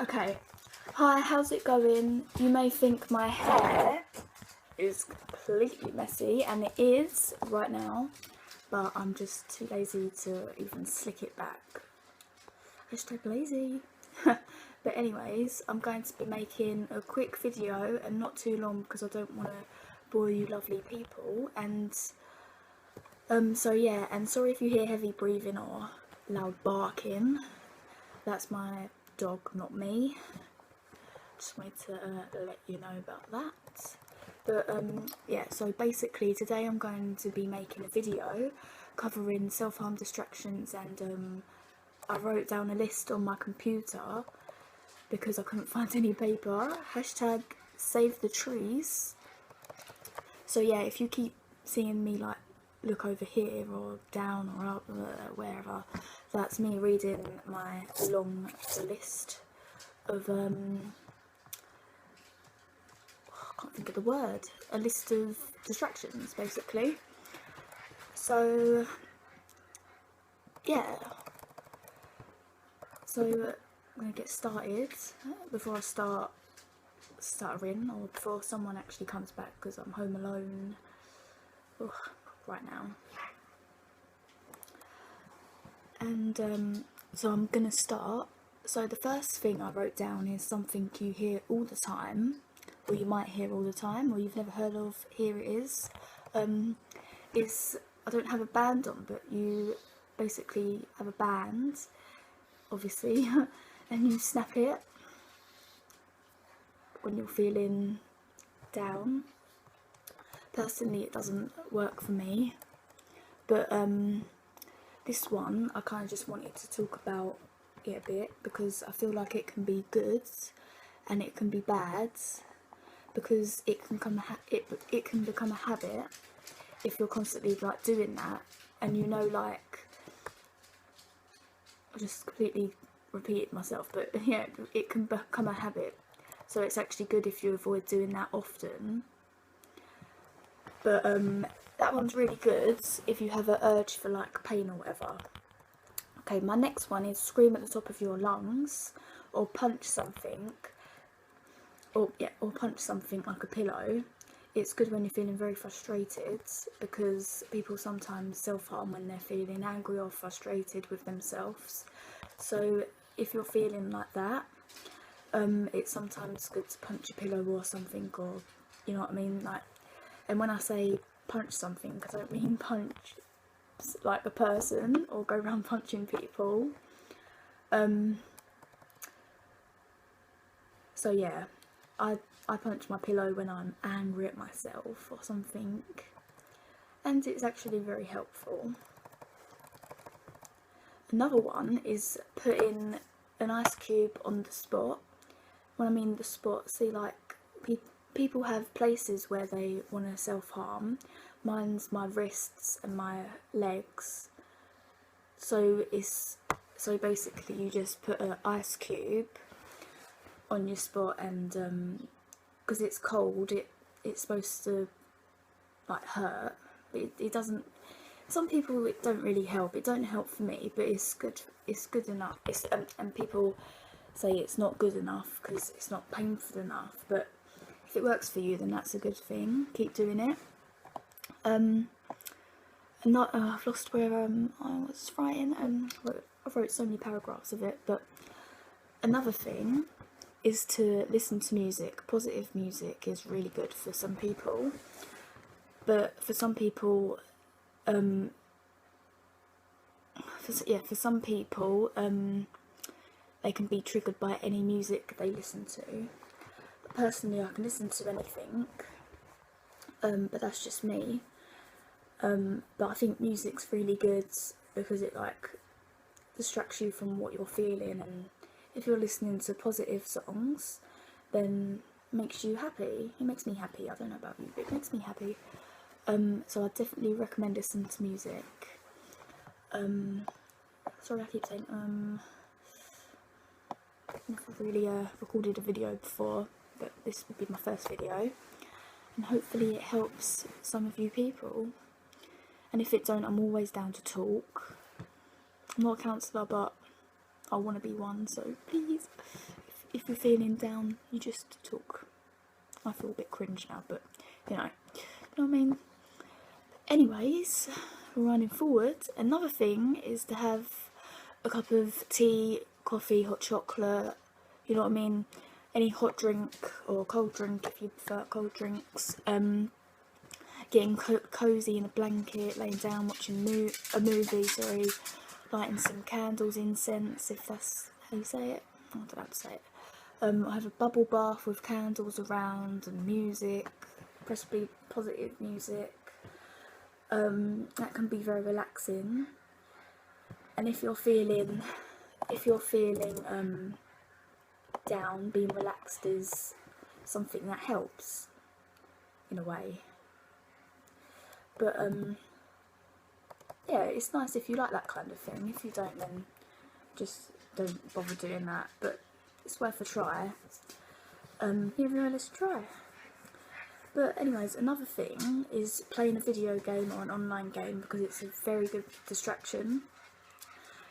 Okay, hi, how's it going? You may think my hair is completely messy, and it is right now, but I'm just too lazy to even slick it back. Hashtag lazy. But anyways, I'm going to be making a quick video and not too long because I don't want to bore you lovely people. And so yeah, and sorry if you hear heavy breathing or loud barking. That's my dog, not me. Just wanted to let you know about that. But yeah, so basically today I'm going to be making a video covering self-harm distractions, and I wrote down a list on my computer because I couldn't find any paper. Hashtag save the trees. So yeah, if you keep seeing me like look over here or down or up, wherever, that's me reading my long list of I can't think of the word, a list of distractions basically. So yeah, so I'm gonna get started. Before I start stuttering, or before someone actually comes back, because I'm home alone right now. And so I'm gonna start. So the first thing I wrote down is something you hear all the time, or you might hear all the time, or you've never heard of. Here it is. Is I don't have a band on, but you basically have a band, obviously, and you snap it when you're feeling down. Personally, it doesn't work for me, but this one I kind of just wanted to talk about it a bit because I feel like it can be good and it can be bad, because it can become a habit if you're constantly like doing that, and you know, like, I just completely repeated myself, but yeah, it can become a habit. So it's actually good if you avoid doing that often. But that one's really good if you have an urge for like pain or whatever. Okay, my next one is scream at the top of your lungs, or punch something, or punch something like a pillow. It's good when you're feeling very frustrated, because people sometimes self-harm when they're feeling angry or frustrated with themselves. So if you're feeling like that, it's sometimes good to punch a pillow or something, or you know what I mean, like. And when I say punch something, I don't mean punch like a person or go around punching people. So yeah, I punch my pillow when I'm angry at myself or something, and it's actually very helpful. Another one is putting an ice cube on the spot. When I mean the spot, see, like, people have places where they want to self-harm. Mine's my wrists and my legs. So basically you just put an ice cube on your spot, and because it's cold, it's supposed to like hurt, but it doesn't. Some people it don't really help. It don't help for me, but it's good. It's good enough. And people say it's not good enough because it's not painful enough. But if it works for you, then that's a good thing. Keep doing it. I've lost where I was writing. I wrote so many paragraphs of it. But another thing is to listen to music. Positive music is really good for some people, but for some people, for some people, they can be triggered by any music they listen to. But personally, I can listen to anything, but that's just me. But I think music's really good because it like distracts you from what you're feeling, and if you're listening to positive songs, then it makes you happy. It makes me happy. I don't know about you, but it makes me happy. So I definitely recommend listening to music. Sorry, I keep saying I've never really recorded a video before, but this will be my first video, and hopefully it helps some of you people. And if it don't, I'm always down to talk. I'm not a counsellor, but I want to be one, so please, if you're feeling down, you just talk. I feel a bit cringe now, but you know what I mean. Anyways, running forward, another thing is to have a cup of tea, coffee, hot chocolate, you know what I mean, any hot drink or cold drink if you prefer cold drinks. Getting cozy in a blanket, laying down, watching a movie, sorry, lighting some candles, incense, if that's how you say it. I don't know how to say it. I have a bubble bath with candles around and music, preferably positive music. That can be very relaxing. And if you're feeling down, being relaxed is something that helps in a way. But yeah, it's nice if you like that kind of thing. If you don't, then just don't bother doing that. But it's worth a try. Let's try. But anyways, another thing is playing a video game or an online game, because it's a very good distraction.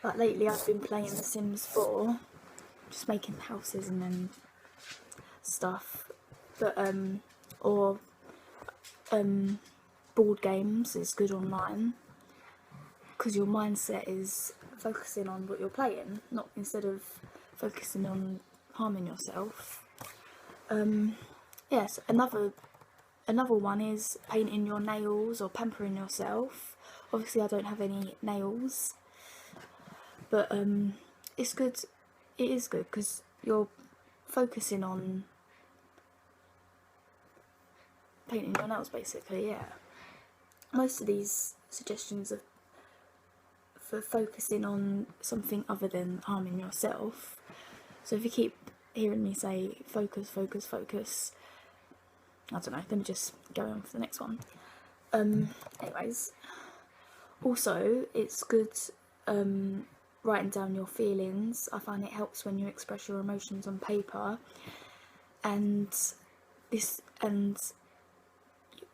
Like lately I've been playing The Sims 4, just making houses and then stuff. But board games is good online, because your mindset is focusing on what you're playing, not instead of focusing on harming yourself. Yes, another one is painting your nails or pampering yourself. Obviously I don't have any nails, but it's good. It is good because you're focusing on painting your nails basically, yeah. Most of these suggestions are for focusing on something other than harming yourself. So if you keep hearing me say focus, focus, focus, I don't know, let me just go on for the next one. Anyways, also it's good writing down your feelings. I find it helps when you express your emotions on paper, and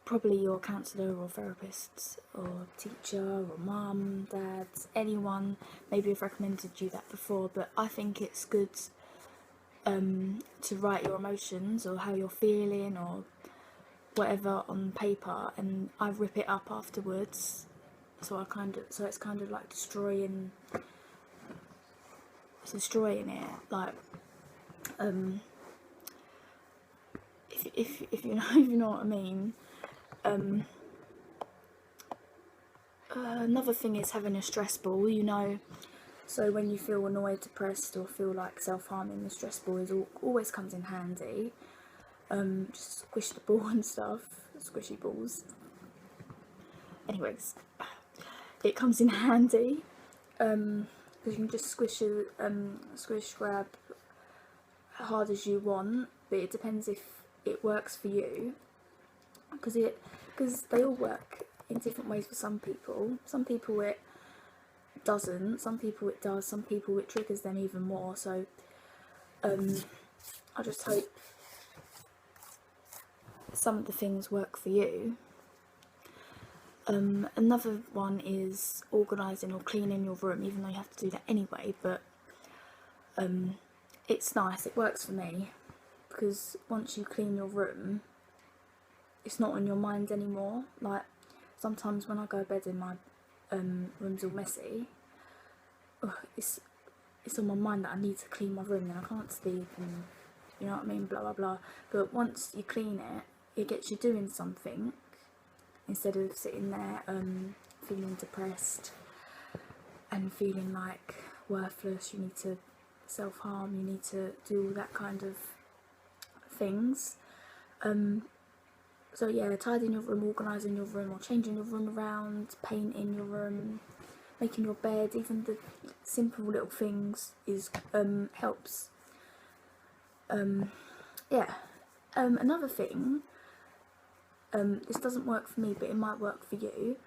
probably your counsellor or therapist or teacher or mum, dad, anyone maybe have recommended you that before, but I think it's good to write your emotions or how you're feeling or whatever on paper, and I rip it up afterwards, so it's kind of like destroying it, like if you know what I mean. Another thing is having a stress ball, you know, so when you feel annoyed, depressed or feel like self-harming, the stress ball always comes in handy. Just squish the ball and stuff, squishy balls. Anyways, it comes in handy because you can just squish, grab hard as you want, but it depends if it works for you, because they all work in different ways for some people. Some people it doesn't, some people it does, some people it triggers them even more. So I just hope some of the things work for you. Another one is organising or cleaning your room, even though you have to do that anyway, but it's nice, it works for me, because once you clean your room, it's not on your mind anymore. Like sometimes when I go to bed and my room's all messy, it's on my mind that I need to clean my room, and I can't sleep, and you know what I mean, blah blah blah. But once you clean it, it gets you doing something instead of sitting there feeling depressed and feeling like worthless. You need to self-harm, you need to do all that kind of things. So yeah, tidying your room, organising your room, or changing your room around, painting your room, making your bed, even the simple little things is helps. Yeah. Another thing, this doesn't work for me, but it might work for you.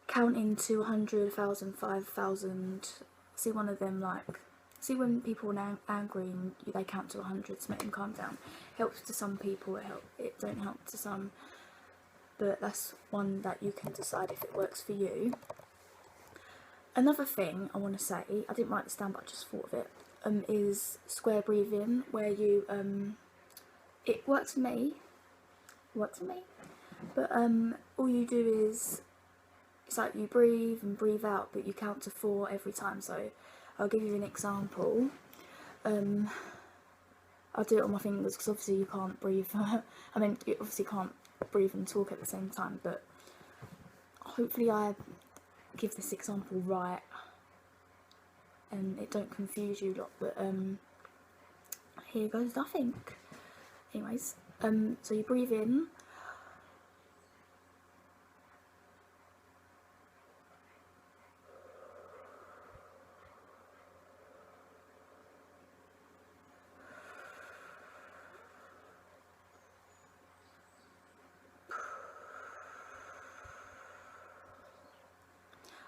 Counting to 100, 1,000, 5,000. See one of them, like, see when people are angry and they count to 100 to make them calm down. Helps to some people, it don't help to some, but that's one that you can decide if it works for you. Another thing I want to say, I didn't write this down but I just thought of it, is square breathing, where you, it works for me, but all you do is, it's like you breathe and breathe out, but you count to 4 every time. So I'll give you an example. I'll do it on my fingers because obviously you can't breathe. I mean, you obviously can't breathe and talk at the same time, but hopefully I give this example right and it don't confuse you lot. But here goes nothing. Anyways, so you breathe in.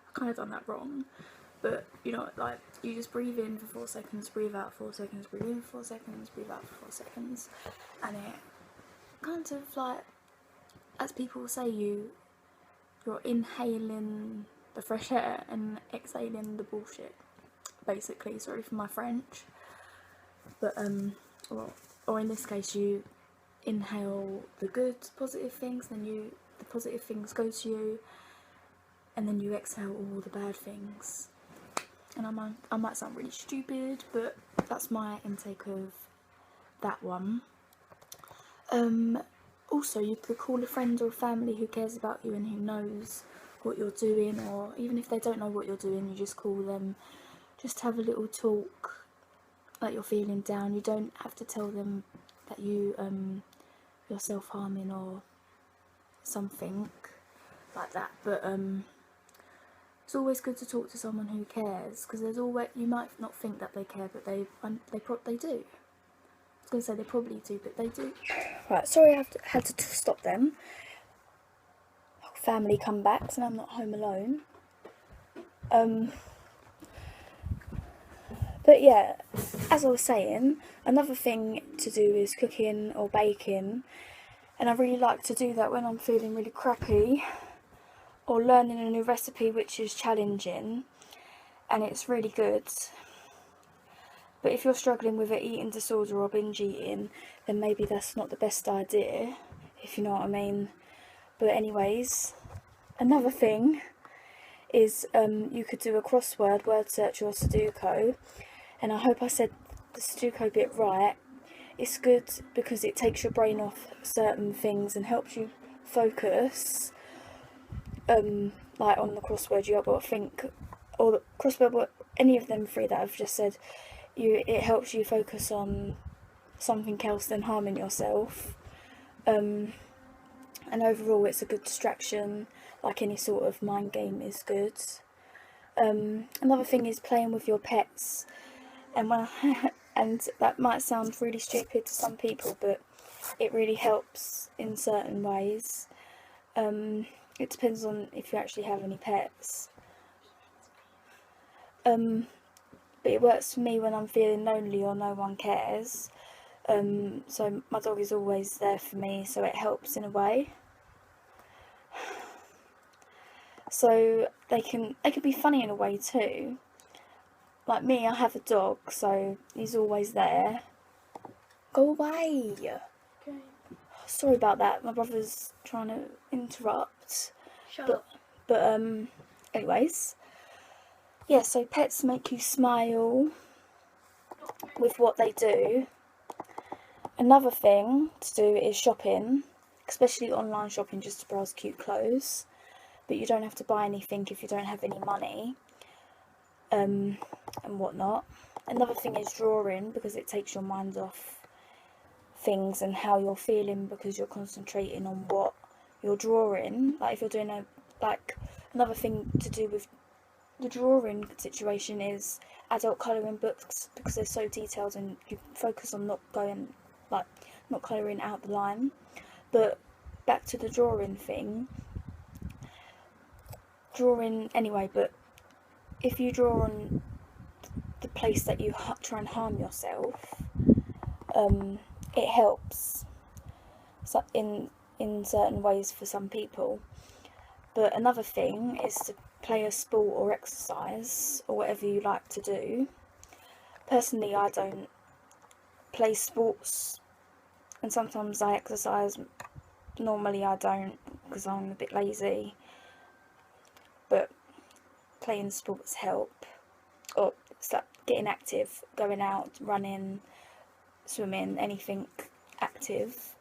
I kind of done that wrong, but you know, like, you just breathe in for 4 seconds, breathe out 4 seconds, breathe in for 4 seconds, breathe out for 4 seconds, and it kind of like, as people say, you're inhaling the fresh air and exhaling the bullshit, basically. Sorry for my French, but or in this case, you inhale the good, positive things, then the positive things go to you, and then you exhale all the bad things. And I might sound really stupid, but that's my intake of that one. Also, you could call a friend or a family who cares about you and who knows what you're doing, or even if they don't know what you're doing, you just call them, just have a little talk, like you're feeling down. You don't have to tell them that you're self-harming or something like that, but it's always good to talk to someone who cares, because there's always, you might not think that they care, but they do. I was going to say they probably do, but they do. Right, sorry I had to stop them. Family come back, so now I'm not home alone. But yeah, as I was saying, another thing to do is cooking or baking, and I really like to do that when I'm feeling really crappy, or learning a new recipe which is challenging, and it's really good. But if you're struggling with an eating disorder or binge eating, then maybe that's not the best idea, if you know what I mean. But anyways, another thing is you could do a crossword, word search, or Sudoku. And I hope I said the Sudoku bit right. It's good because it takes your brain off certain things and helps you focus. Like on the crossword, you have got to think, or the crossword, any of them three that I've just said, it helps you focus on something else than harming yourself. And overall it's a good distraction, like any sort of mind game is good. Another thing is playing with your pets, and and that might sound really stupid to some people, but it really helps in certain ways. It depends on if you actually have any pets. But it works for me when I'm feeling lonely or no one cares. So my dog is always there for me, so it helps in a way. So they can be funny in a way too. Like me, I have a dog, so he's always there. Go away! Okay. Sorry about that, my brother's trying to interrupt. Shut up. But anyways, yeah, so pets make you smile with what they do. Another thing to do is shopping, especially online shopping, just to browse cute clothes. But you don't have to buy anything if you don't have any money, and whatnot. Another thing is drawing, because it takes your mind off things and how you're feeling, because you're concentrating on what you're drawing. Like if you're doing another thing to do with the drawing situation is adult colouring books, because they're so detailed and you focus on not colouring out the line. But back to the drawing thing, but if you draw on the place that you try and harm yourself, it helps in certain ways for some people. But another thing is to play a sport or exercise or whatever you like to do. Personally, I don't play sports, and sometimes I exercise. Normally I don't, because I'm a bit lazy, but playing sports help, or it's like getting active, going out, running, swimming, anything active.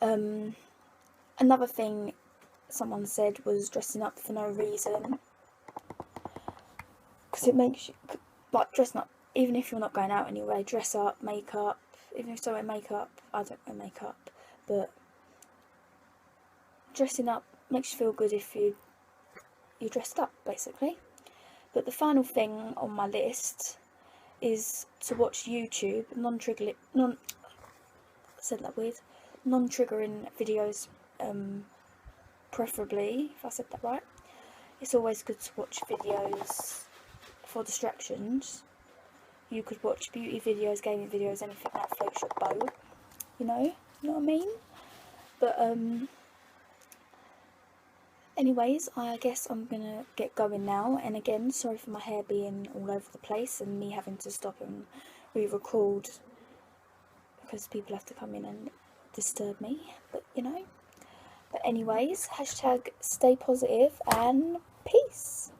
Another thing someone said was dressing up for no reason, because it makes you, like, dressing up, even if you're not going out anyway, dress up, makeup, even if you don't wear makeup, I don't wear makeup, but dressing up makes you feel good if you're dressed up, basically. But the final thing on my list is to watch YouTube, non-triggering videos, preferably, if I said that right. It's always good to watch videos for distractions. You could watch beauty videos, gaming videos, anything that floats your boat, you know what I mean? But anyways, I guess I'm gonna get going now, and again, sorry for my hair being all over the place and me having to stop and re-record because people have to come in and disturb me, but you know. But anyways, hashtag stay positive and peace.